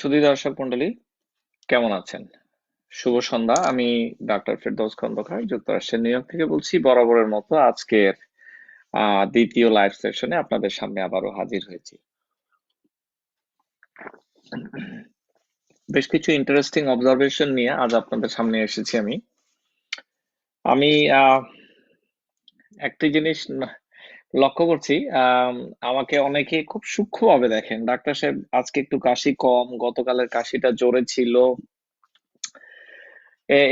সুধী দর্শক মন্ডলী, কেমন আছেন? শুভ সন্ধ্যা। আমি ডাক্তার ফেরদৌস খন্দকার যুক্তরাষ্ট্রের নিউ ইয়র্ক থেকে বলছি। বরাবরের মতো আজকের দ্বিতীয় লাইভ সেশনে আপনাদের সামনে আবারও হাজির হয়েছি। বেশ কিছু ইন্টারেস্টিং অবজারভেশন নিয়ে আজ আপনাদের সামনে এসেছি। আমি একটি জিনিস লক্ষ্য করছি, আমাকে অনেকে খুব সূক্ষ্মভাবে দেখেন। ডাক্তার সাহেব, আজকে একটু কাশি কম, গতকালের কাশিটা জোরে ছিল।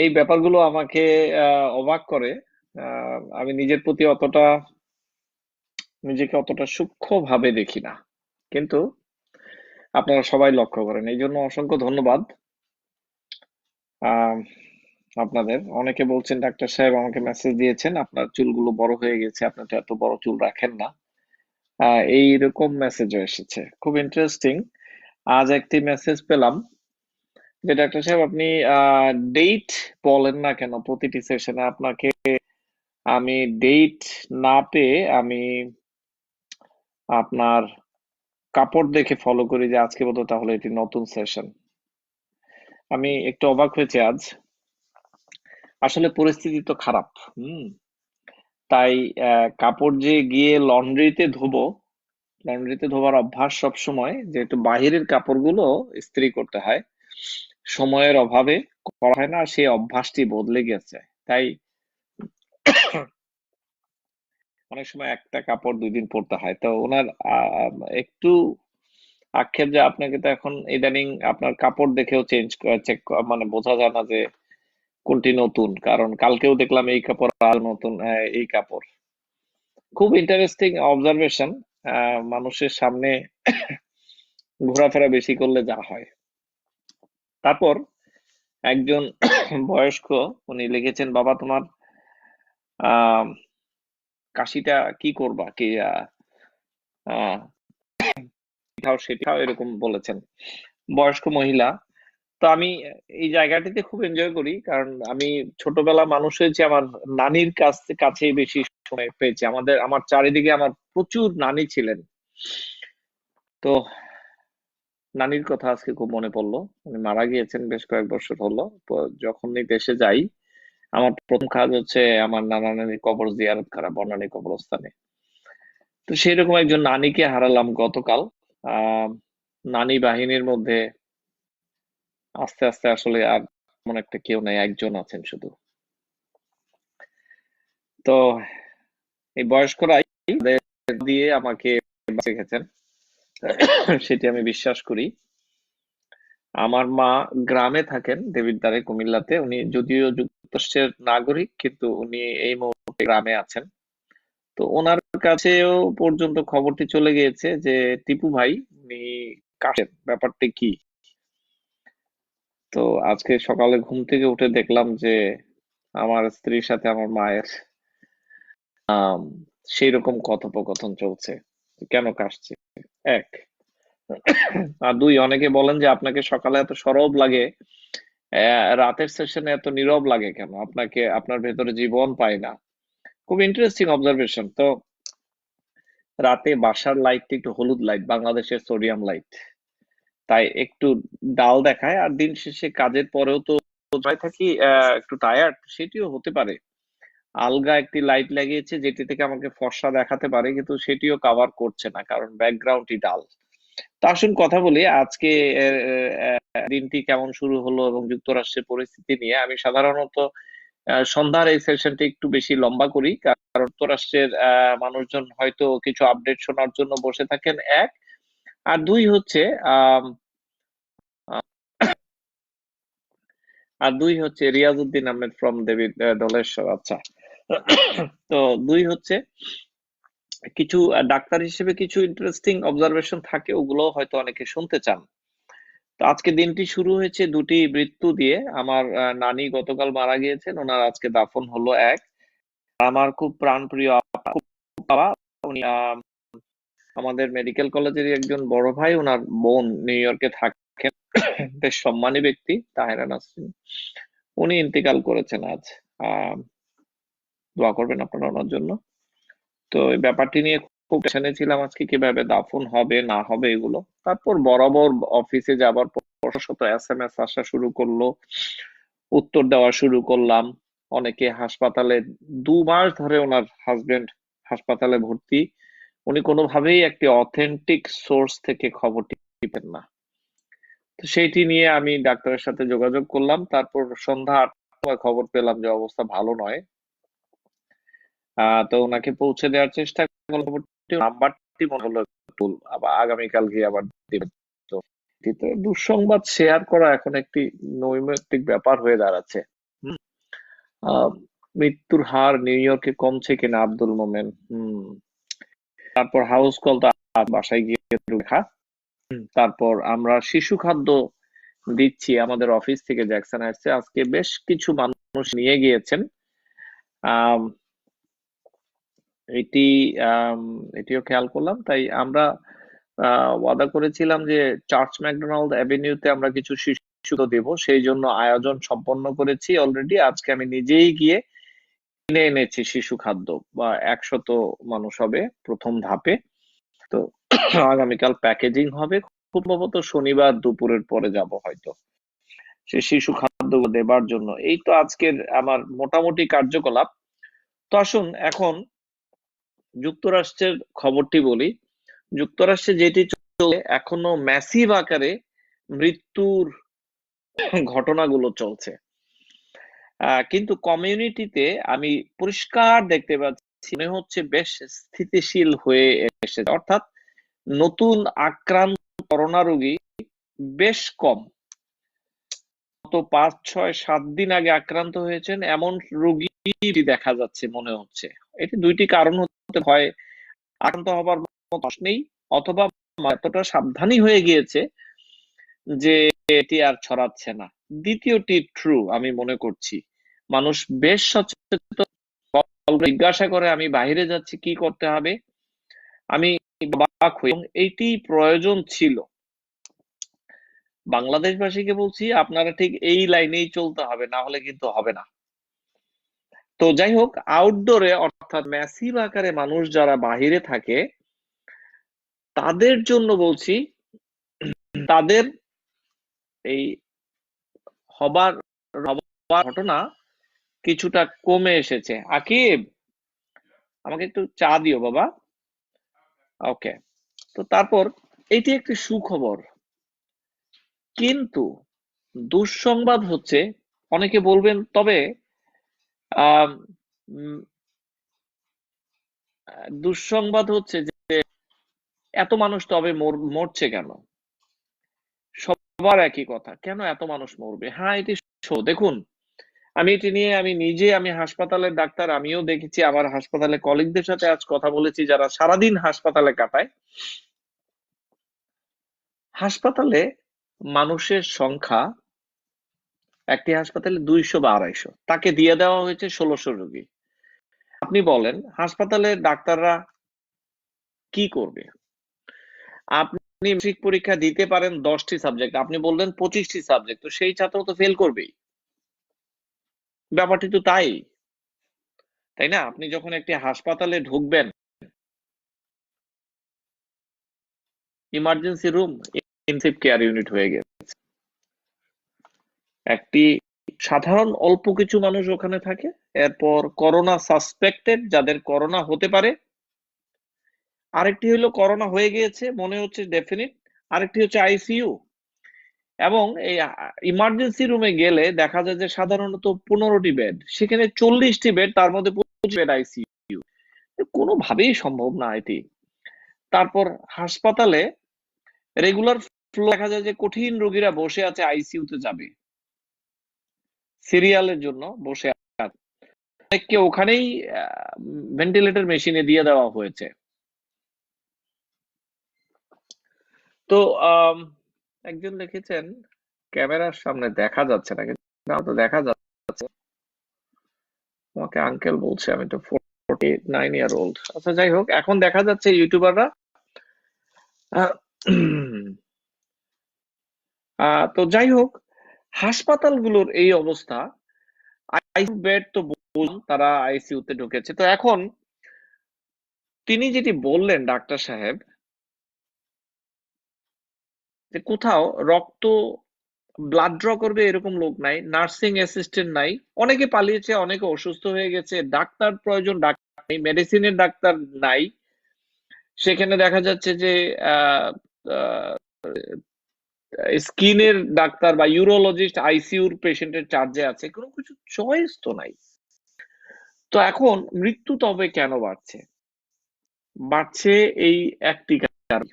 এই ব্যাপারগুলো আমাকে অবাক করে। আমি নিজেকে অতটা সূক্ষ্মভাবে দেখি না, কিন্তু আপনারা সবাই লক্ষ্য করেন। এই জন্য অসংখ্য ধন্যবাদ আহ, আপনাদের। অনেকে বলছেন, ডাক্তার সাহেব আমাকে মেসেজ দিয়েছেন আপনার চুলগুলো বড় হয়ে গেছে, আপনি তো এত বড় চুল রাখেন না। এইরকম মেসেজও এসেছে, খুব ইন্টারেস্টিং। আজ একটি মেসেজ পেলাম যে, ডাক্তার সাহেব আপনি ডেট বলেন না কেন প্রতিটি সেশনে? আপনাকে আমি ডেট না পেয়ে আমি আপনার কাপড় দেখে ফলো করি যে আজকে বোধহয় তাহলে এটি নতুন সেশন। আমি একটু অবাক হয়েছি আজ। আসলে পরিস্থিতি তো খারাপ। হুম তাই কাপড় যে গিয়ে লন্ড্রিতে ধোবার অভ্যাস সব সময়, যেহেতু বাহিরের কাপড়গুলো ইস্ত্রি করতে হয়, সময়ের অভাবে করা হয় না, সেই অভ্যাসটি বদলে গেছে। তাই অনেক সময় একটা কাপড় 2 দিন পরতে হয়। তো ওনার একটু আক্ষেপ যে আপনাকে তো এখন ইদানিং আপনার কাপড় দেখেও চেক মানে বোঝা যায় না যে কোনটি নতুন, কারণ কালকেও দেখলাম এই কাপড়, আর নতুন এই কাপড়। খুব ইন্টারেস্টিং অবজারভেশন। মানুষের সামনে ঘোরাফেরা বেশি করলে যা হয়। তারপর একজন বয়স্ক, উনি লিখেছেন, বাবা তোমার আহ কাশিটা কি করবা, কি আহ খাও সেটি খাও, এরকম বলেছেন। বয়স্ক মহিলা। তো আমি এই জায়গাটিতে খুব এনজয় করি, কারণ আমি ছোটবেলা মানুষ হয়েছি, আমার নানির কাছেই বেশি সময় পেয়েছি। আমার চারিদিকে আমার প্রচুর নানি ছিলেন। তো নানির কথা আজকে খুব মনে পড়লো। উনি মারা গিয়েছেন বেশ কয়েক বছর হলো। তো যখনই দেশে যাই, আমার প্রথম কাজ হচ্ছে আমার নানা নানির কবর জিয়ারত করা, বনানী কবরস্থানে। তো সেরকম একজন নানিকে হারালাম গতকাল। আহ নানি বাহিনীর মধ্যে আস্তে আস্তে আসলে আর তেমন একটা কেউ নাই, একজন আছেন শুধু। তো এই বয়স্করাই তাদের দিয়ে আমাকে বেঁচে গেছেন, সেটি আমি বিশ্বাস করি। আমার মা গ্রামে থাকেন, দেবিদ্বারে, কুমিল্লাতে। উনি যদিও যুক্তরাষ্ট্রের নাগরিক, কিন্তু উনি এই মুহূর্তে গ্রামে আছেন। তো ওনার কাছেও পর্যন্ত খবরটি চলে গিয়েছে যে টিপু ভাই উনি কাশের ব্যাপারটি কি। তো আজকে সকালে ঘুম থেকে উঠে দেখলাম যে আমার স্ত্রীর সাথে আমার মায়ের সেই রকম কথোপকথন চলছে, কেন কাশছে। এক। আর দুই, অনেকে বলেন যে আপনাকে সকালে এত সরব লাগে, রাতের সেশনে এত নীরব লাগে কেন, আপনার ভেতরে জীবন পায় না। খুব ইন্টারেস্টিং অবজারভেশন। তো রাতে বাসার লাইটটা একটু হলুদ লাইট, বাংলাদেশের সোডিয়াম লাইট, তাই একটু ডাল দেখায়। আর দিন শেষে কাজের পরেও তো প্রায় থাকি একটু টায়ার্ড, সেটিও হতে পারে। আলগা একটি লাইট লাগিয়েছে যেটি থেকে আমাকে ফর্সা দেখাতে পারে, কিন্তু সেটিও কাভার করছে না, কারণ ব্যাকগ্রাউন্ডটি ডাল। তো আসুন কথা বলি আজকে দিনটি কেমন শুরু হলো এবং যুক্তরাষ্ট্রের পরিস্থিতি নিয়ে। আমি সাধারণত সন্ধ্যার এই সেশনটি একটু বেশি লম্বা করি, কারণ যুক্তরাষ্ট্রের মানুষজন হয়তো কিছু আপডেট শোনার জন্য বসে থাকেন, এক। আর দুই হচ্ছে আহ আর দুই হচ্ছে রিয়াজউদ্দিন আহমেদ ফ্রম দেবী দলেশ্বর। আচ্ছা। তো দুই হচ্ছে কিছু ডাক্তার হিসেবে কিছু ইন্টারেস্টিং অবজারভেশন থাকে, ওগুলো হয়তো অনেকে শুনতে চান। তো আজকে দিনটি শুরু হয়েছে দুটি মৃত্যু দিয়ে। আমার নানি গতকাল মারা গিয়েছেন, ওনার আজকে দাফন হলো। এক, আমার খুব প্রাণপ্রিয় বাবা, উনি আমাদের মেডিকেল কলেজেরই একজন বড় ভাই। ওনার বোন নিউ ইয়র্কে থাকেন, বেশ সম্মানী ব্যক্তি, তাহেরা নাসরিন। উনি ইন্তেকাল করেছেন আজ। আহ দোয়া করবেন আপনারা ওনার জন্য। তো এই ব্যাপারটি নিয়ে খুব টেনশনে ছিলাম আজকে, কিভাবে দাফন হবে না হবে এগুলো। তারপর বরাবর অফিসে যাবার পর শত SMS আসা শুরু করলো, উত্তর দেওয়া শুরু করলাম। অনেকে হাসপাতালে, 2 মাস ধরে ওনার হাজবেন্ড হাসপাতালে ভর্তি। উনি কোনোভাবেই একটি অথেন্টিক সোর্স থেকে খবরটি পেতেন না। তো সেইটি নিয়ে আমি ডাক্তারের সাথে যোগাযোগ করলাম, তারপর সন্ধ্যা 8টার সময় খবর পেলাম যে অবস্থা ভালো নয়। তো ওনাকে পৌঁছে দেওয়ার চেষ্টা করলাম, খবরটি নাম্বারটি মনে হলো ভুল, আবার আগামীকাল গিয়ে আবার দিবে। তো এটিতে দুঃসংবাদ শেয়ার করা এখন একটি নৈমিত্তিক ব্যাপার হয়ে দাঁড়াচ্ছে। হুম। আহ, মৃত্যুর হার নিউ ইয়র্কে কমছে কিনা, আব্দুল মোমেন। তারপর হাউস কল, তো বাসায় গিয়ে দেখা। তারপর আমরা শিশু খাদ্য দিচ্ছি, আমাদের অফিস থেকে জ্যাকসন আসছে, আজকে বেশ কিছু মানুষ নিয়ে গিয়েছেন। আম, এটি এটিও খেয়াল করলাম। তাই আমরা ওয়াদা করেছিলাম যে চার্চ ম্যাকডোনাল্ড অ্যাভিনিউতে আমরা কিছু শিশু দেব, সেই জন্য আয়োজন সম্পন্ন করেছি অলরেডি। আজকে আমি নিজেই গিয়ে কিনে এনেছি শিশু খাদ্য, বা 100 মানুষ হবে প্রথম ধাপে। তো আগামীকাল প্যাকেজিং হবে, খুব সম্ভবত শনিবার দুপুরের পরে যাব হয়তো সে শিশু খাদ্য দেবার জন্য। এই তো আজকের আমার মোটামুটি কার্যকলাপ। তো আসুন এখন যুক্তরাষ্ট্রের খবরটি বলি। যুক্তরাষ্ট্রে যেটি চলছে, এখনো ম্যাসিভ আকারে মৃত্যুর ঘটনাগুলো চলছে, কিন্তু কমিউনিটিতে আমি পরিষ্কার দেখতে পাচ্ছি, মনে হচ্ছে বেশ স্থিতিশীল হয়ে এসেছে। অর্থাৎ নতুন আক্রান্ত করোনা রোগী বেশ কম। গত 5, 6, 7 দিন আগে আক্রান্ত হয়েছেন এমন রোগী দেখা যাচ্ছে মনে হচ্ছে। এটি দুইটি কারণ হতে হয়, আক্রান্ত হবার মতো বয়স নেই, অথবা এতটা সাবধানী হয়ে গিয়েছে যে এটি আর ছড়াচ্ছে না। দ্বিতীয়টি ট্রু আমি মনে করছি, মানুষ বেশ সচেতন। জিজ্ঞাসা করে আমি বাইরে যাচ্ছি কি করতে হবে, আমি অবাক হই, এবং এইটি প্রয়োজন ছিল। বাংলাদেশবাসীকে বলছি, আপনারা ঠিক এই লাইনেই চলতে হবে, না হলে কিন্তু হবে না। তো যাই হোক, আউটডোরে অর্থাৎ ম্যাসিভ আকারে মানুষ যারা বাহিরে থাকে, তাদের জন্য বলছি, তাদের এই হবার হবার ঘটনা কিছুটা কমে এসেছে। আকিব, আমাকে একটু চা দিও বাবা। ওকে। তো তারপর এটি একটি সুখবর, কিন্তু দুঃসংবাদ হচ্ছে, অনেকে বলবেন তবে আহ দুঃসংবাদ হচ্ছে যে এত মানুষ তবে মরছে কেন? সবার একই কথা, কেন এত মানুষ মরবে? হ্যাঁ, এটি দেখুন, আমি এটি নিয়ে আমি হাসপাতালের ডাক্তার, আমিও দেখেছি, আমার হাসপাতালে কলিগদের সাথে আজ কথা বলেছি যারা সারাদিন হাসপাতালে কাটায়। হাসপাতালে মানুষের সংখ্যা একটি হাসপাতালে 200 বা 250, তাকে দিয়ে দেওয়া হয়েছে 1600 রোগী। আপনি বলেন হাসপাতালের ডাক্তাররা কি করবে? আপনি মেট্রিক পরীক্ষা দিতে পারেন 10টি সাবজেক্ট, আপনি বললেন 25টি সাবজেক্ট, তো সেই ছাত্র তো ফেল করবেই। ব্যাপারটি তো তাই, তাই না? আপনি যখন একটি হাসপাতালে ঢুকবেন, emergency room intensive care unit হয়ে গেছে। একটি সাধারণ অল্প কিছু মানুষ ওখানে থাকে, এরপর করোনা সাসপেক্টেড, যাদের করোনা হতে পারে, আরেকটি হলো করোনা হয়ে গিয়েছে মনে হচ্ছে ডেফিনিট, আরেকটি হচ্ছে আইসিইউ। এবং এই ইমার্জেন্সি রুমে গেলে দেখা যায় যে সাধারণত 15টি বেড, সেখানে 40টি বেড, তার মধ্যে 25 বেড আইসিইউ। কোনোভাবেই সম্ভব না এটি। তারপর হাসপাতালে রেগুলার ফ্লো দেখা যায় যে কঠিন রোগীরা বসে আছে, আইসিইউতে যাবে, সিরিয়ালের জন্য বসে আছে, অনেককে ওখানেই ভেন্টিলেটর মেশিনে দিয়ে দেওয়া হয়েছে। তো একজন লিখেছেন ক্যামেরার সামনে দেখা যাচ্ছে না, কিন্তু আমার তো দেখা যাচ্ছে। আমাকে আঙ্কেল বলছে, আমি তো 49 ইয়ার ওল্ড। আচ্ছা যাই হোক, এখন দেখা যাচ্ছে ইউটিউবাররা। আহ, তো যাই হোক, হাসপাতালগুলোর এই অবস্থা। আইসিইউ বেড তো বললাম, তারা আইসিইউ তে ঢুকেছে। তো এখন তিনি যেটি বললেন ডাক্তার সাহেব, যে কোথাও রক্ত ব্লাড ড্র করবে এরকম লোক নাই, নার্সিং অ্যাসিস্ট্যান্ট নাই, অনেকে পালিয়েছে, অনেকে অসুস্থ হয়ে গেছে, ডাক্তার প্রয়োজন, ডাক্তার নেই, মেডিসিনের ডাক্তার নাই। সেখানে দেখা যাচ্ছে যে স্কিনের ডাক্তার বা ইউরোলজিস্ট আইসিইউর পেশেন্টের চার্জে আছে, কোনো কিছু চয়েস তো নাই। তো এখন মৃত্যু তবে কেন বাড়ছে? বাড়ছে এই একটি কারণ,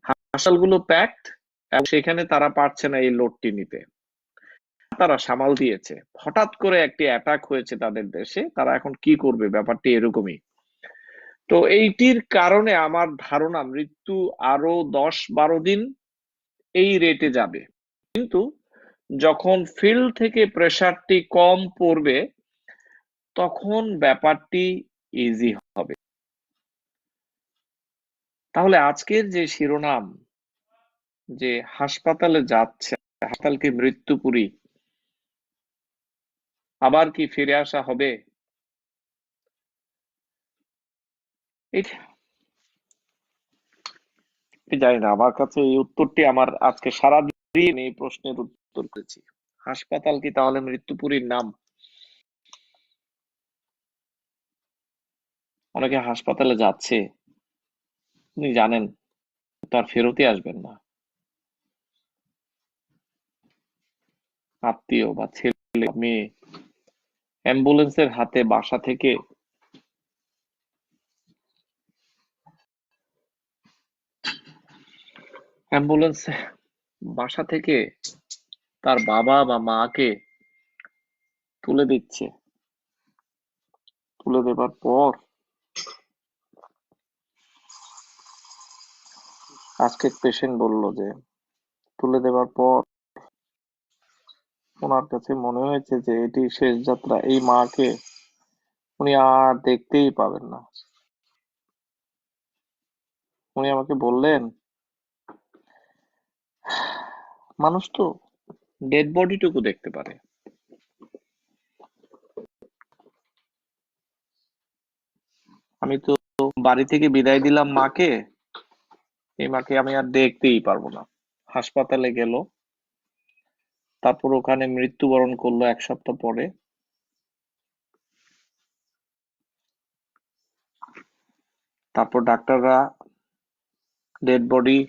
হাসপাতালগুলো প্যাকড এবং সেখানে তারা পারছে না এই লোডটি নিতে। তারা সামাল দিয়েছে, হঠাৎ করে একটি অ্যাটাক হয়েছে তাদের দেশে, তারা এখন কি করবে, ব্যাপারটি এরকমই। তো এইটির কারণে আমার ধারণা মৃত্যু আরো 10-12 দিন এই রেটে যাবে, কিন্তু যখন ফিল্ড থেকে প্রেসারটি কম পড়বে তখন ব্যাপারটি ইজি হবে। তাহলে আজকের যে শিরোনাম, যে হাসপাতালে যাচ্ছে, হাসপাতাল কি মৃত্যুপুরী, আবার কি ফিরে আসা হবে, এটা আমি জানি না। আমার কাছে এই উত্তরটি, আমার আজকে সারাদিন এই প্রশ্নের উত্তর করেছি। হাসপাতাল কি তাহলে মৃত্যুপুরীর নাম? অনেকে হাসপাতালে যাচ্ছে, আপনি জানেন তার ফেরতই আসবেন না। আত্মীয় বা ছেলে মেয়ে অ্যাম্বুলেন্সের হাতে বাসা থেকে, অ্যাম্বুলেন্স বাসা থেকে তার বাবা বা মাকে তুলে দিচ্ছে। তুলে দেবার পর আজকে পেশেন্ট বলল যে তুলে দেবার পর ওনার কাছে মনে হয়েছে যে এটি শেষ যাত্রা, এই মাকে উনি আর দেখতেই পাবেন না। উনি আমাকে বললেন, মানুষ তো ডেড বডিটুকু দেখতে পারে, আমি তো বাড়ি থেকে বিদায় দিলাম মাকে, এই মাকে আমি আর দেখতেই পারবো না। হাসপাতালে গেল, তারপর ওখানে মৃত্যুবরণ করলো 1 সপ্তাহ পরে। তারপর ডাক্তাররা ডেড বডি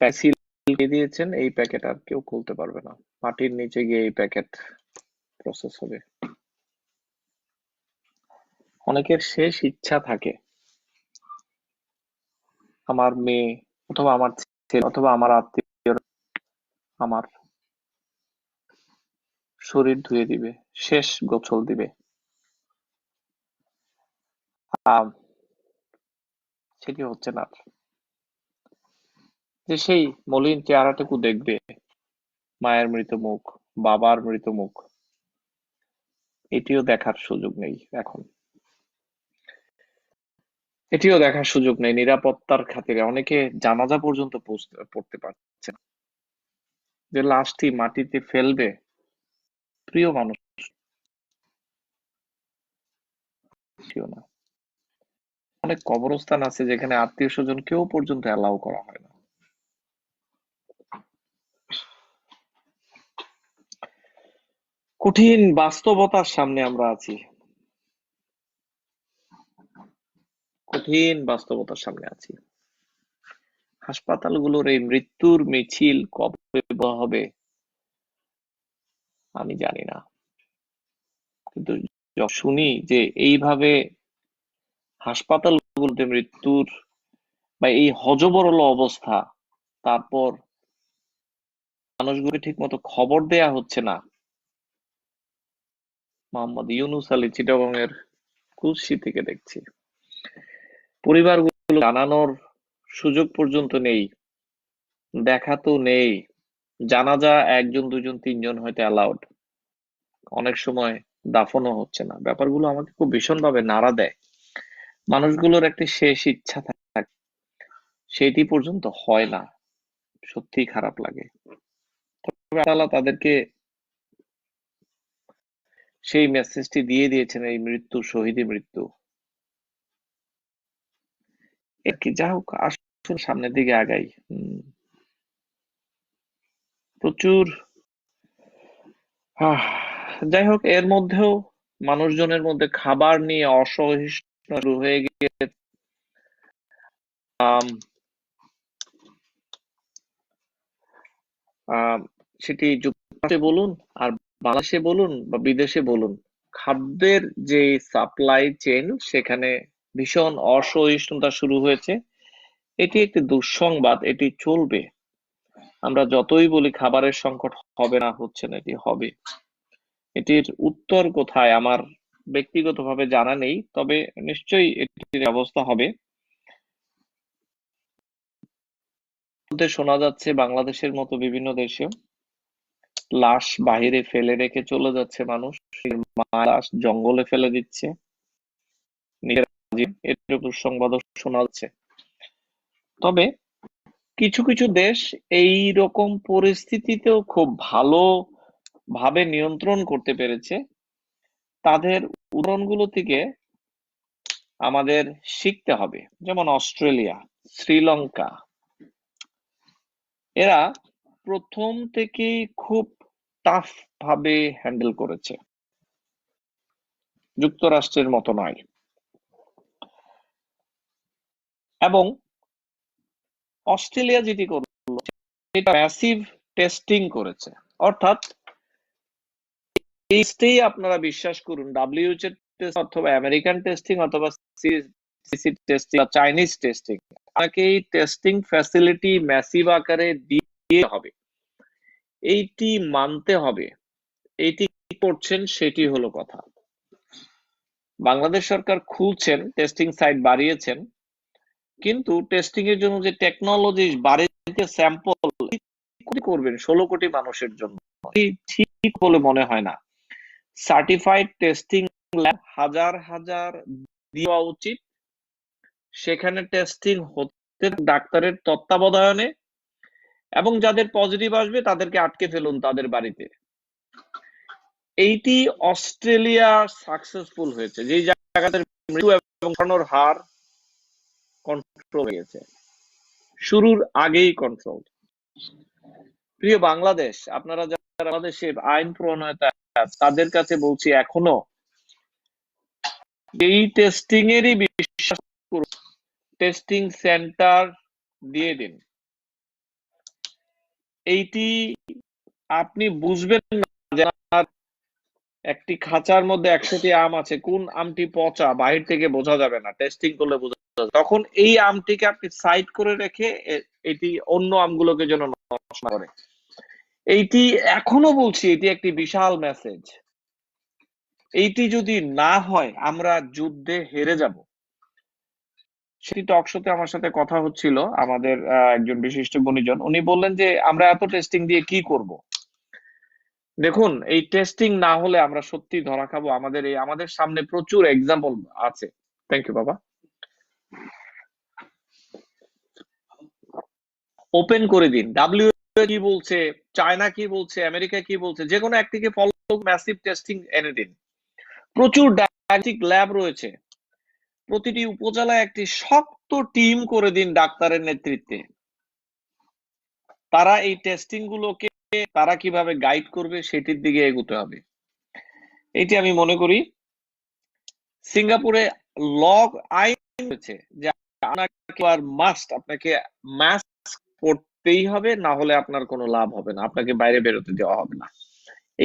প্যাসিল দিয়েছেন, এই প্যাকেট আর কেউ খুলতে পারবে না, মাটির নিচে গিয়ে এই প্যাকেট প্রসেস হবে। অনেকের শেষ ইচ্ছা থাকে, আমার মেয়ে অথবা আমার ছেলে অথবা আমার আত্মীয় আমার শরীর ধুয়ে দিবে, শেষ গোসল দিবে। আম, সেটি হচ্ছে না। যে সেই মলিন চেহারাটুকু দেখবে, মায়ের মৃত মুখ, বাবার মৃত মুখ, এটিও দেখার সুযোগ নেই এখন। এটিও দেখার সুযোগ নেই, নিরাপত্তার খাতিরে অনেকে জানাজা পর্যন্ত পড়তে পারছে না, যে লাশটি মাটিতে ফেলবে প্রিয় মানুষ ছিল না। অনেক কবরস্থান আছে যেখানে আত্মীয় স্বজন কেউ পর্যন্ত অ্যালাউ করা হয় না। কঠিন বাস্তবতার সামনে আমরা আছি, কঠিন বাস্তবতার সামনে আছি। হাসপাতালগুলোর এই মৃত্যুর মিছিল কবে বন্ধ হবে আমি জানি না, কিন্তু যখন শুনি যে এইভাবে হাসপাতালগুলোতে মৃত্যুর বা এই হযবরল অবস্থা, তারপর মানুষগুলোকে ঠিক মতো খবর দেয়া হচ্ছে না। মোহাম্মদ ইউনূস আলী চিটাগং এর কুলসি থেকে দেখছি, পরিবারগুলো জানানোর সুযোগ পর্যন্ত নেই, দেখা তো নেই। জানাজা 1 জন 2 জন 3 জন হয়তো অ্যালাউড, অনেক সময় দাফনও হচ্ছে না। ব্যাপারগুলো আমাকে খুব ভীষণভাবে নাড়া দেয়। মানুষগুলোর একটি শেষ ইচ্ছা থাকে, সেটি পর্যন্ত হয় না, সত্যিই খারাপ লাগে। তবে আল্লাহ তাদেরকে সেই মেসেজটি দিয়ে দিয়েছেন, এই মৃত্যু শহীদী মৃত্যু। এর কি, যা হোক, আসুন সামনের দিকে আগাই। প্রচুর যাই হোক, এর মধ্যেও মানুষজনের মধ্যে খাবার নিয়ে অসহিষ্ণু শুরু হয়ে গিয়ে আম, আম, সেটি যুক্তরাষ্ট্রে বলুন আর বাংলাদেশে বলুন বা বিদেশে বলুন, খাদ্যের যে সাপ্লাই চেইন সেখানে ভীষণ অসহিষ্ণুতা শুরু হয়েছে। এটি একটি দুঃসংবাদ, এটি চলবে। আমরা যতই বলি খাবারের সংকট হবে না, হচ্ছে না, এটি হবে। এটির উত্তর কোথায় আমার ব্যক্তিগতভাবে জানা নেই, তবে নিশ্চয়ই এটির ব্যবস্থা হবে। মধ্যে শোনা যাচ্ছে বাংলাদেশের মতো বিভিন্ন দেশে লাশ বাহিরে ফেলে রেখে চলে যাচ্ছে মানুষ, লাশ জঙ্গলে ফেলে দিচ্ছে নিজের এর দুঃসংবাদও শোনা যাচ্ছে। তবে কিছু কিছু দেশ এই রকম পরিস্থিতিতেও খুব ভালো ভাবে নিয়ন্ত্রণ করতে পেরেছে। তাদের উদাহরণগুলো থেকে আমাদের শিখতে হবে, যেমন অস্ট্রেলিয়া, শ্রীলঙ্কা। এরা প্রথম থেকেই খুব টাফ ভাবে হ্যান্ডেল করেছে, যুক্তরাষ্ট্রের মতো নয়। এবং অস্ট্রেলিয়া যেটি করলো, এটা ম্যাসিভ টেস্টিং করেছে। অর্থাৎ টেস্টেই আপনারা বিশ্বাস করুন, ডাব্লিউএইচ এর টেস্ট অথবা আমেরিকান টেস্টিং অথবা সিসি টেস্টিং বা চাইনিজ টেস্টিং, আপনাকে এই টেস্টিং ফ্যাসিলিটি ম্যাসিভ আকারে দিয়ে হবে, এইটি মানতে হবে। এইটি কি করছেন সেটি হলো কথা। বাংলাদেশ সরকার খুলছেন, টেস্টিং সাইট বাড়িয়েছেন, কিন্তু টেস্টিং এর জন্য যে টেকনোলজি, বাড়িতে স্যাম্পল করবেন 16 কোটি মানুষের জন্য, ঠিক বলে মনে হয় না। সার্টিফাইড টেস্টিং ল্যাব হাজার হাজার দেওয়া উচিত, সেখানে টেস্টিং হতে ডাক্তারের তত্ত্বাবধানে, এবং যাদের পজিটিভ আসবে তাদেরকে আটকে ফেলুন তাদের বাড়িতে। এইটি অস্ট্রেলিয়া সাকসেসফুল হয়েছে, যেই জায়গাতে মৃত্যু এবং মরণের হার কন্ট্রোল হয়ে গেছে, শুরুর আগেই কন্ট্রোল। প্রিয় বাংলাদেশ, আপনারা যারা বাংলাদেশে আইন প্রণয়তা তাদের কাছে বলছি, এখনো এই টেস্টিং এরই বিশ্বাস করুন, টেস্টিং সেন্টার দিয়ে দিন। এইটি আপনি বুঝবেন না যে একটি খাঁচার মধ্যে 100টি আম আছে, কোন আমটি পচা বাহির থেকে বোঝা যাবে না, টেস্টিং করলে বোঝা যাবে। তখন এই আমটিকে আপনি সাইড করে রেখে এটি অন্য আমগুলোকে যেন নষ্ট করে। এইটি এখনো বলছি, এটি একটি বিশাল মেসেজ। এইটি যদি না হয় আমরা যুদ্ধে হেরে যাব। সেটি টক শোতে আমার সাথে কথা হচ্ছিল, আমাদের একজন বিশিষ্ট গুণীজন, উনি বললেন যে আমরা এত টেস্টিং দিয়ে কি করব। দেখুন, এই টেস্টিং না হলে আমরা সত্যি ধরা খাবো। আমাদের সামনে প্রচুর এক্সাম্পল আছে। থ্যাংক ইউ বাবা। ওপেন করে দিন, ডাব্লিউএইচও কি বলছে, চায়না কি বলছে, আমেরিকা কি বলছে, যে কোনো একটিকে ফলো, ম্যাসিভ টেস্টিং এনে দিন। প্রচুর ডায়াগনস্টিক ল্যাব রয়েছে, প্রতিটি উপজেলায় একটি শক্ত টিম করে দিন ডাক্তারের নেতৃত্বে। তারা এই টেস্টিং গুলোকে তারা কিভাবে গাইড করবে সেটির দিকে এগোতে হবে। এটি আমি মনে করি সিঙ্গাপুরে আইন রয়েছে যে আপনাকে মাস্ক পরতেই হবে, না হলে আপনার কোনো লাভ হবে না, আপনাকে বাইরে বেরোতে দেওয়া হবে না।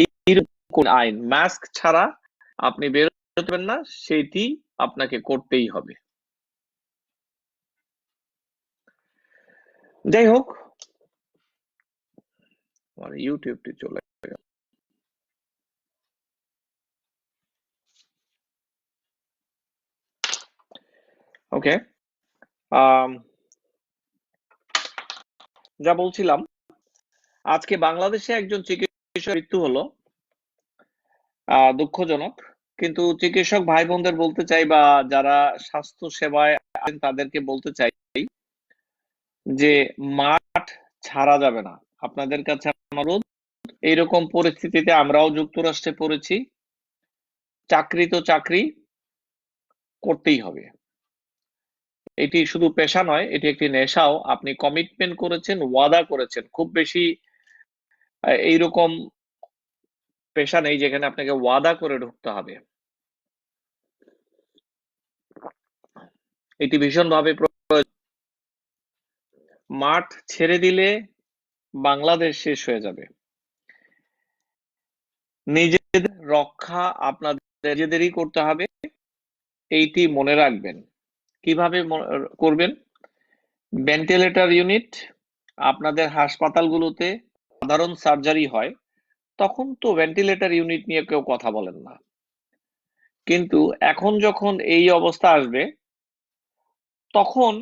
এইরকম আইন, মাস্ক ছাড়া আপনি বেরোতে পারবেন না, সেটি আপনাকে করতেই হবে। যাই হোক, আমার ইউটিউবটি চলে গেল। ওকে, যা বলছিলাম, আজকে বাংলাদেশে একজন চিকিৎসক মৃত্যু হলো, দুঃখজনক। কিন্তু চিকিৎসক ভাই বোনদের বলতে চাই, বা যারা স্বাস্থ্য সেবায় আছেন তাদেরকে বলতে চাই যে মাঠ ছাড়া যাবে না। আপনাদের কাছে অনুরোধ, এইরকম পরিস্থিতিতে আমরাও যুক্তরাষ্ট্রে পড়েছি, চাকরি তো চাকরি করতেই হবে। এটি শুধু পেশা নয়, এটি একটি নেশাও। আপনি কমিটমেন্ট করেছেন, ওয়াদা করেছেন, খুব বেশি এইরকম পেশা নেই যেখানে আপনাকে ওয়াদা করে ঢুকতে হবে। এটি ভীষণভাবে মাঠ ছেড়ে দিলে বাংলাদেশ শেষ হয়ে যাবে। নিজেদের রক্ষা আপনাদের নিজেদেরই করতে হবে, এইটি মনে রাখবেন। কিভাবে করবেন? ভেন্টিলেটর ইউনিট আপনাদের হাসপাতালগুলোতে সাধারণ সার্জারি হয়, তখন তো ভেন্টিলেটর ইউনিট নিয়ে কেউ কথা বলেন না। কিন্তু এখন যখন এই অবস্থা আসবে, তখন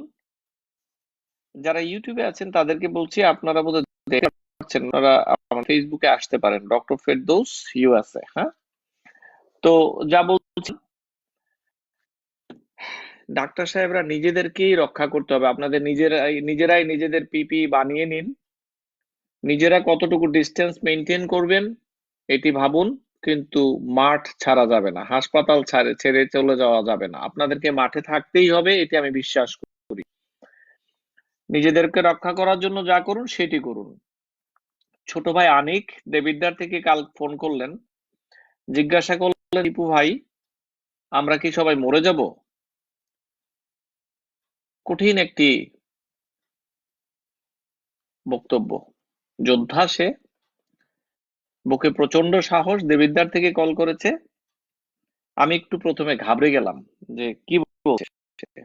যারা ইউটিউবে আছেন তাদেরকে বলছি, আপনারা বোধহয় দেখতে পাচ্ছেন, আপনারা আমার ফেসবুকে আসতে পারেন, ডক্টর ফেরদৌস ইউএসএ। হ্যাঁ, তো যা বলছি, ডাক্তার সাহেবরা নিজেদেরকেই রক্ষা করতে হবে। আপনাদের নিজেরাই নিজেদের পিপি বানিয়ে নিন, নিজেরা কতটুকু ডিস্টেন্স মেনটেন করবেন এটি ভাবুন। কিন্তু মাঠ ছাড়া যাবে না, হাসপাতাল ছেড়ে চলে যাওয়া যাবে না, আপনাদেরকে মাঠে থাকতেই হবে, এটি আমি বিশ্বাস করি। নিজেদেরকে রক্ষা করার জন্য যা করুন সেটি করুন। ছোট ভাই আনিক দেবিদ্বার থেকে কাল ফোন করলেন, জিজ্ঞাসা করলেন, দীপু ভাই, আমরা কি সবাই মরে যাব? কঠিন একটি বক্তব্য। যোদ্ধা সে, বুকে প্রচন্ড সাহস, দেবিদ্বার থেকে কল করেছে। আমি একটু প্রথমে ঘাবড়ে গেলাম যে কি বলছে।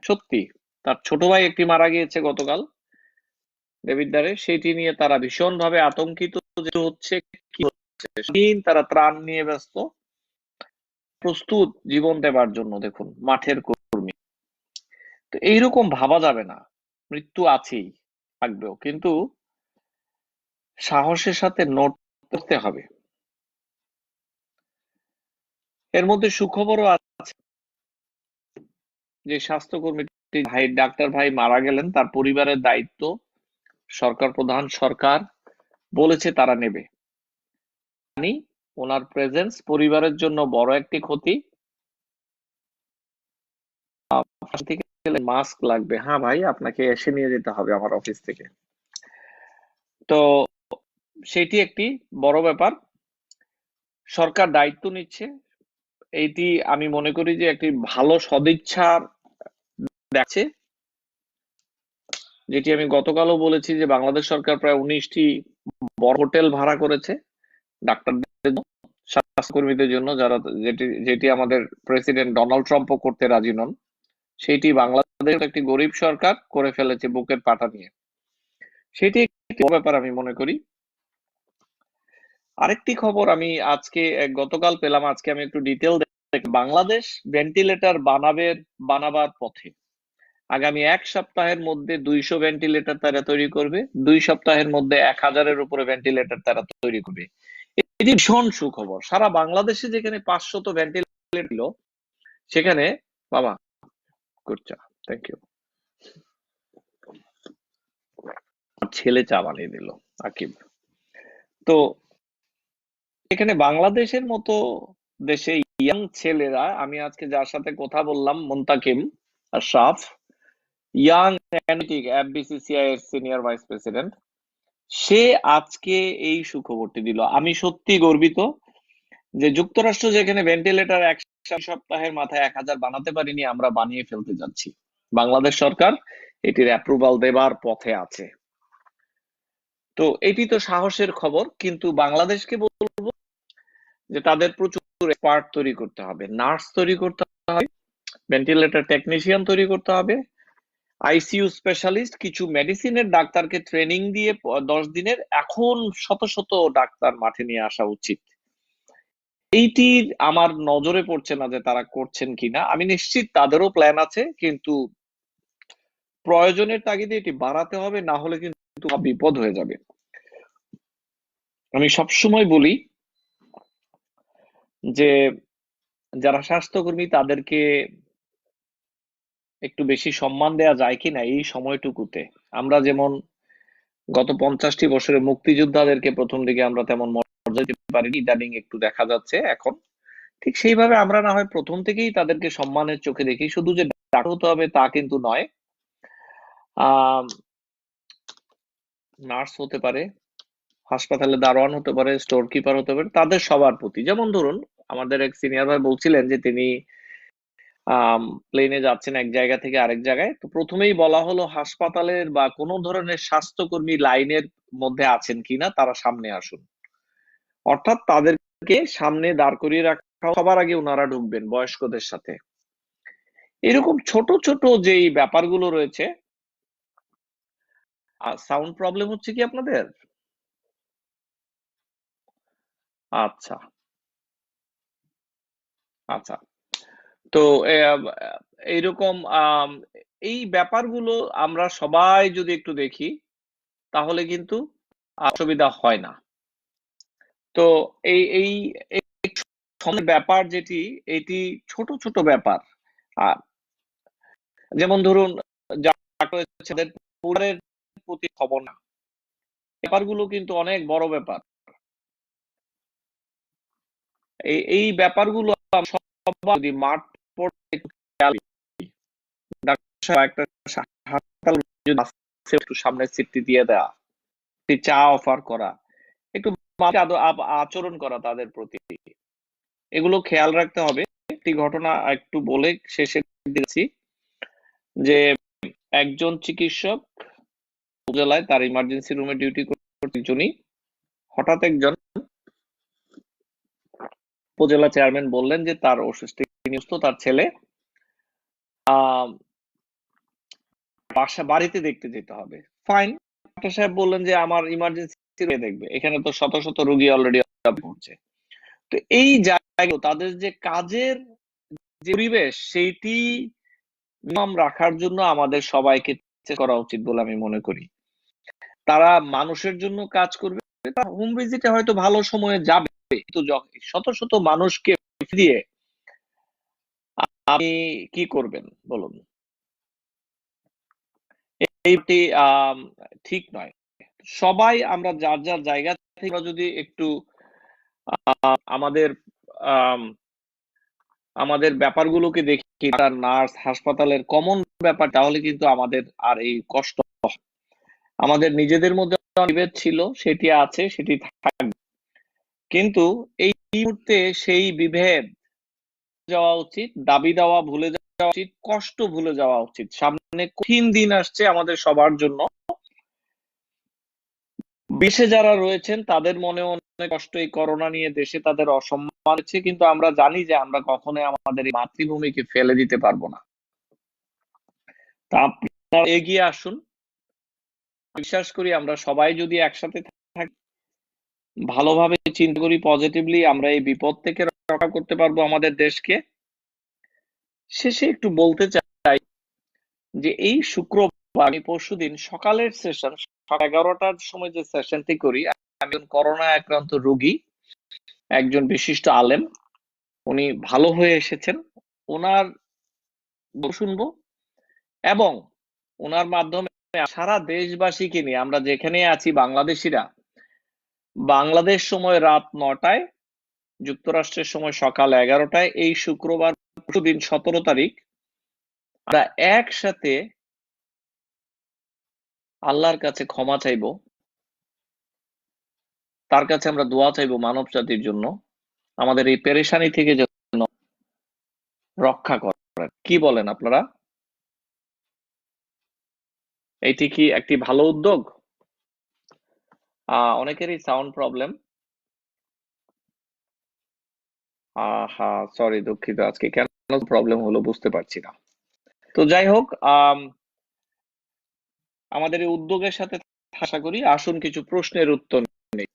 সত্যি তার ছোট ভাই একটি মারা গিয়েছে গতকাল দেবিদ্বারে, সেটি নিয়ে তারা ভীষণভাবে আতঙ্কিত যে হচ্ছে, কি হচ্ছে। দিন তারা ত্রাণ নিয়ে ব্যস্ত, প্রস্তুত জীবন দেবার জন্য। দেখুন, মাঠের কর্মী। তো এইরকম ভাবা যাবে না, মৃত্যু আছেই, থাকবেও, কিন্তু সাহসের সাথে নোট করতে হবে। এর মধ্যে সুখবরও আছে যে স্বাস্থ্যকর্মীটি ভাই, ডাক্তার ভাই মারা গেলেন, তার পরিবারের দায়িত্ব সরকার প্রধান সরকার বলেছে তারা নেবে। জানি ওনার প্রেজেন্স পরিবারের জন্য বড় একটি ক্ষতি। থেকে মাস্ক লাগবে। হ্যাঁ ভাই, আপনাকে এসে নিয়ে যেতে হবে আমার অফিস থেকে। তো সেটি একটি বড় ব্যাপার, সরকার দায়িত্ব নিচ্ছে। এইটি আমি মনে করি যে একটি ভালো সদিচ্ছার দেখছে, যেটি আমি গতকালও বলেছি যে বাংলাদেশ সরকার প্রায় 19টি বড় হোটেল ভাড়া করেছে ডাক্তারদের জন্য, স্বাস্থ্যকর্মীদের জন্য, যারা যেটি যেটি আমাদের প্রেসিডেন্ট ডোনাল্ড ট্রাম্পও করতে রাজি নন। সেটি বাংলাদেশ একটি গরিব সরকার করে ফেলেছে বুকের পাটা নিয়ে। সেটি একটি বড় ব্যাপার আমি মনে করি। আরেকটি খবর আমি আজকে গতকাল পেলাম, আজকে আমি একটু ডিটেল বাংলাদেশ ভেন্টিলেটর বানাবার পথে। আগামী 1 সপ্তাহের মধ্যে 200 ভেন্টিলেটর তারা তৈরি করবে, 2 সপ্তাহের মধ্যে 1000-এর উপরে ভেন্টিলেটর তারা তৈরি করবে। এটি ভীষণ সুখবর। সারা বাংলাদেশে যেখানে 500 ভেন্টিলেটর ছিল, সেখানে, বাবা গুড চা, থ্যাংক ইউ, ছেলে চা বানিয়ে দিল আকিব। তো এখানে বাংলাদেশের মতো দেশে ইয়াং ছেলেরা, আমি আজকে যার সাথে কথা বললাম, Muntakim Ashraf, young analytic FBCCI এর সিনিয়র ভাইস প্রেসিডেন্ট, সে আজকে এই সুখবরটি দিল। আমি সত্যি গর্বিত যে যুক্তরাষ্ট্র যেখানে ভেন্টিলেটর এক সপ্তাহের মাথায় 1000 বানাতে পারিনি, আমরা বানিয়ে ফেলতে যাচ্ছি। বাংলাদেশ সরকার এটির অ্যাপ্রুভাল দেবার পথে আছে। তো এটি তো সাহসের খবর, কিন্তু বাংলাদেশকে বলবো যে তাদের প্রচুর এক্সপার্ট তৈরি করতে হবে, নার্স তৈরি করতে হবে, ভেন্টিলেটর টেকনিশিয়ান তৈরি করতে হবে, আইসিইউ স্পেশালিস্ট, কিছু মেডিসিনের ডাক্তারকে ট্রেনিং দিয়ে 10 দিনের, এখন শত শত ডাক্তার মাঠে নিয়ে আসা উচিত। এইটি আমার নজরে পড়ছে না যে তারা করছেন কিনা। আমি নিশ্চিত তাদেরও প্ল্যান আছে, কিন্তু প্রয়োজনের তাগিদে এটি বাড়াতে হবে, না হলে কিন্তু বিপদ হয়ে যাবে। আমি সবসময় বলি যে যারা স্বাস্থ্যকর্মী তাদেরকে একটু বেশি সম্মান দেয়া যায় কিনা এই সময়টুকুতে। আমরা যেমন গত 50টি বছরে মুক্তিযোদ্ধাদেরকে প্রথম দিকে আমরা তেমন মর্যাদা দিতে পারিনি, ইদানিং একটু দেখা যাচ্ছে এখন। ঠিক সেইভাবে আমরা না হয় প্রথম থেকেই তাদেরকে সম্মানের চোখে দেখি। শুধু যে ডাক্তার হতে হবে তা কিন্তু নয়, নার্স হতে পারে, হাসপাতালে দারোয়ান হতে পারে, স্টোর কিপার হতে পারে, তাদের সবার প্রতি। যেমন ধরুন, আমাদের এক সিনিয়র ভাই বলছিলেন যে তিনি প্লেনে যাচ্ছেন এক জায়গা থেকে আরেক জায়গায়, তো প্রথমেই বলা হলো হাসপাতালের বা কোনো ধরনের স্বাস্থ্যকর্মী লাইনের মধ্যে আছেন কিনা তারা সামনে আসুন। অর্থাৎ তাদেরকে সামনে দাঁড় করিয়ে রাখা, সবার আগে ওনারা ঢুকবেন বয়স্কদের সাথে। এরকম ছোট ছোট যেই ব্যাপারগুলো রয়েছে। সাউন্ড প্রবলেম হচ্ছে কি আপনাদের? আচ্ছা, আচ্ছা। তো এইরকম এই ব্যাপারগুলো আমরা সবাই যদি একটু দেখি, তাহলে কিন্তু অসুবিধা হয় না। তো এই এই এই সময়ের ব্যাপার যেটি, এটি ছোট ছোট ব্যাপার। আহ, যেমন ধরুন, যারা রয়েছে তাদের পরিবারের প্রতি খবর না, ব্যাপারগুলো কিন্তু অনেক বড় ব্যাপার। এই ব্যাপারগুলো আমরা সবাই যদি মাঠ পর্যায়ে একটু খেয়াল করি, ডাক্তার সাহেব একটা হাসপাতাল যদি বাসে একটু সামনের সিটটি দিয়ে দেয়া, একটি চা অফার করা, একটু মানুষকে আচরণ করা তাদের প্রতি, এগুলো খেয়াল রাখতে হবে। একটি ঘটনা একটু বলে শেষে দিচ্ছি, যে একজন চিকিৎসক উপজেলায় তার ইমার্জেন্সি রুমে ডিউটি করতে একজনই, হঠাৎ একজন উপজেলা চেয়ারম্যান বললেন যে তার অসুস্থ, তিনি অসুস্থ, তার ছেলে আহ বাড়িতে দেখতে যেতে হবে। ফাইন, ডাক্তার সাহেব বললেন যে আমার ইমার্জেন্সি দেখবে, এখানে তো শত শত রোগী অলরেডি করছে। তো এই জায়গায় তাদের যে কাজের যে পরিবেশ, সেইটি নিয়ম রাখার জন্য আমাদের সবাইকে চেষ্টা করা উচিত বলে আমি মনে করি। তারা মানুষের জন্য কাজ করবে, হোম ভিজিটে হয়তো ভালো সময়ে যাবে, কিন্তু শত শত মানুষকে দিয়ে আপনি কি করবেন বলুন? এইটি ঠিক নয়। সবাই আমরা যার যার জায়গা থেকে আমরা যদি একটু আমাদের আম, আমাদের ব্যাপারগুলোকে দেখি, তার নার্স, হাসপাতালের কমন ব্যাপার, তাহলে কিন্তু আমাদের আর এই কষ্ট, আমাদের নিজেদের মধ্যে বিভেদ ছিল, সেটি আছে, সেটি থাকবে, কিন্তু এই মুহূর্তে সেই বিভেদ যাওয়া উচিত, দাবি দেওয়া ভুলে যাওয়া উচিত, কষ্ট ভুলে যাওয়া উচিত। সামনে কঠিন দিন আসছে আমাদের সবার জন্য। দেশে যারা রয়েছেন তাদের মনে অনেক কষ্ট, এই করোনা নিয়ে দেশে তাদের অসম্মান হচ্ছে, কিন্তু আমরা জানি যে আমরা কখনোই আমাদের এই মাতৃভূমিকে ফেলে দিতে পারবো না। তা আপনারা এগিয়ে আসুন। বিশ্বাস করি আমরা সবাই যদি একসাথে থাকি, ভালোভাবে চিন্তা করি, পজিটিভলি, আমরা এই বিপদ থেকে রক্ষা করতে পারবো আমাদের দেশকে। শেষে একটু বলতে চাই যে এই শুক্রবার, আমি পরশুদিন সকালের সেশন, সকাল 11টার সময় যে সেশনটি করি, আমি করোনা আক্রান্ত রোগী, একজন বিশিষ্ট আলেম, উনি ভালো হয়ে এসেছেন, ওনার শুনবো, এবং ওনার মাধ্যমে সারা দেশবাসীকে নিয়ে, আমরা যেখানে আছি বাংলাদেশিরা, বাংলাদেশ সময় রাত 9টায়, যুক্তরাষ্ট্রের সময় সকাল 11টায়, এই শুক্রবার পরশুদিন 17 তারিখ, আমরা একসাথে আল্লাহর কাছে ক্ষমা চাইবো, তার কাছে আমরা দোয়া চাইবো মানব জাতির জন্য, আমাদের এই পেরেশানি থেকে যেন রক্ষা করেন। কি বলেন আপনারা? এটি কি একটি ভালো উদ্যোগ? অনেকেরই সাউন্ড প্রবলেম। হা, সরি, দুঃখিত, আজকে কেন প্রবলেম হলো বুঝতে পারছি না। তো যাই হোক, আমাদের এই উদ্যোগের সাথে আশা করি, আসুন কিছু প্রশ্নের উত্তর নেই।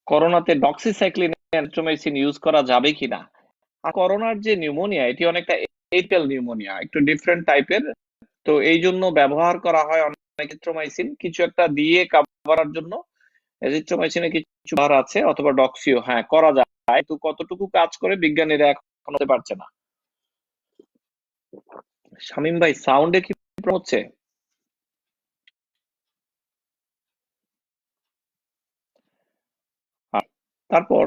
করোনাতে ডক্সিসাইক্লিন, এরিথ্রোমাইসিন ইউজ করা যাবে কিনা? আর করোনার যে নিউমোনিয়া, এটি অনেকটা এপিয়াল নিউমোনিয়া, একটু ডিফারেন্ট টাইপের। তো এই জন্য ব্যবহার করা হয় অনেক এরিথ্রোমাইসিন, কিছু একটা দিয়ে করার জন্য। এরিথ্রোমাইসিনে কিছু ভার আছে, অথবা ডক্সিও, হ্যাঁ, করা যায়, কিন্তু কতটুকু কাজ করে বিজ্ঞানীরা এখন হতে পারছে না। শামীম ভাই, সাউন্ডে কি প্রবলেম হচ্ছে? তারপর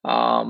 আম,